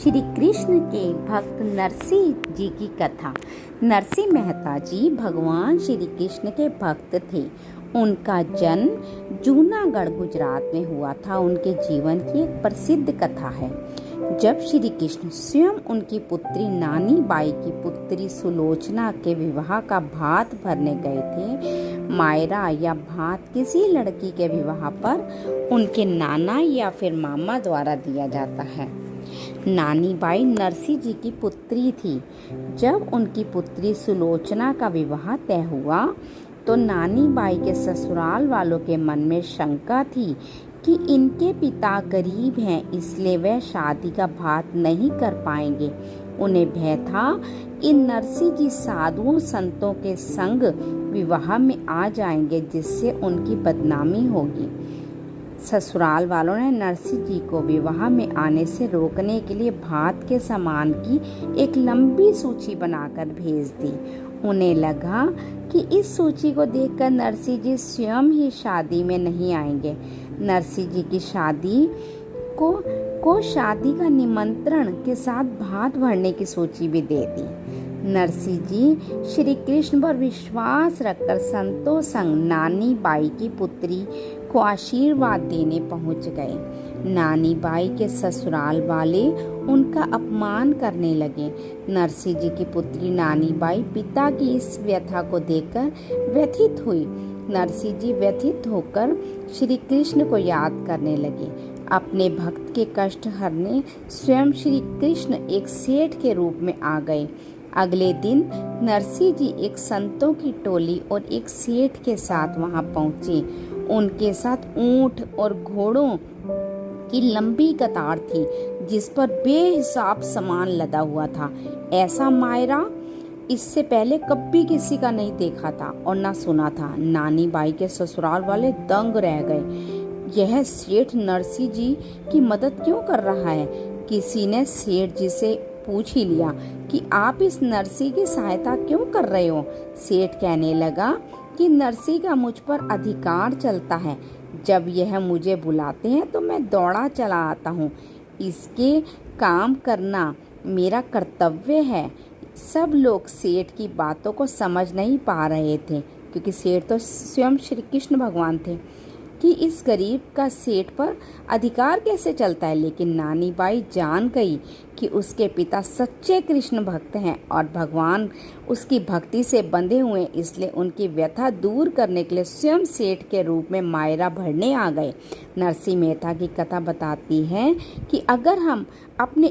श्री कृष्ण के भक्त नरसिंह जी की कथा। नरसिंह मेहता जी भगवान श्री कृष्ण के भक्त थे। उनका जन्म जूनागढ़ गुजरात में हुआ था। उनके जीवन की एक प्रसिद्ध कथा है। जब श्री कृष्ण स्वयं उनकी पुत्री नानी बाई की पुत्री सुलोचना के विवाह का भात भरने गए थे। मायरा या भात किसी लड़की के विवाह पर उनके नाना या फिर मामा द्वारा दिया जाता है। नानी बाई नरसिंह जी की पुत्री थी। जब उनकी पुत्री सुलोचना का विवाह तय हुआ तो नानी बाई के ससुराल वालों के मन में शंका थी कि इनके पिता गरीब हैं, इसलिए वह शादी का भात नहीं कर पाएंगे। उन्हें भय था कि नरसिंह जी साधुओं संतों के संग विवाह में आ जाएंगे, जिससे उनकी बदनामी होगी। ससुराल वालों ने नरसिंह जी को विवाह में आने से रोकने के लिए भात के सामान की एक लंबी सूची बनाकर भेज दी। उन्हें लगा कि इस सूची को देखकर नरसिंह जी स्वयं ही शादी में नहीं आएंगे। नरसिंह जी की शादी को शादी का निमंत्रण के साथ भात भरने की सूची भी दे दी। नरसिंह जी श्री कृष्ण पर विश्वास रखकर संतों संग नानी बाई की पुत्री को आशीर्वाद देने पहुंच गए। नानी बाई के ससुराल वाले उनका अपमान करने लगे। नरसिंह जी की पुत्री नानी बाई पिता की इस व्यथा को देखकर व्यथित हुई। नरसिंह जी व्यथित होकर श्री कृष्ण को याद करने लगे। अपने भक्त के कष्ट हरने स्वयं श्री कृष्ण एक सेठ के रूप में आ गए। अगले दिन नरसिंह जी एक संतों की टोली और एक सेठ के साथ वहां पहुंचे। उनके साथ ऊंट और घोड़ों की लंबी कतार थी, जिस पर बेहिसाब सामान लदा हुआ था। ऐसा मायरा इससे पहले कभी किसी का नहीं देखा था और ना सुना था। नानी बाई के ससुराल वाले दंग रह गए। यह सेठ नरसिंह जी की मदद क्यों कर रहा है? किसी ने सेठ जी से पूछ ही लिया कि आप इस नरसिंह की सहायता क्यों कर रहे हो? सेठ कहने लगा कि नरसिंह का मुझ पर अधिकार चलता है। जब यह मुझे बुलाते हैं तो मैं दौड़ा चला आता हूँ। इसके काम करना मेरा कर्तव्य है। सब लोग सेठ की बातों को समझ नहीं पा रहे थे, क्योंकि सेठ तो स्वयं श्री कृष्ण भगवान थे, कि इस गरीब का सेठ पर अधिकार कैसे चलता है। लेकिन नानी बाई जान गई कि उसके पिता सच्चे कृष्ण भक्त हैं और भगवान उसकी भक्ति से बंधे हुए हैं, इसलिए उनकी व्यथा दूर करने के लिए स्वयं सेठ के रूप में मायरा भरने आ गए। नरसिंह मेहता की कथा बताती है कि अगर हम अपने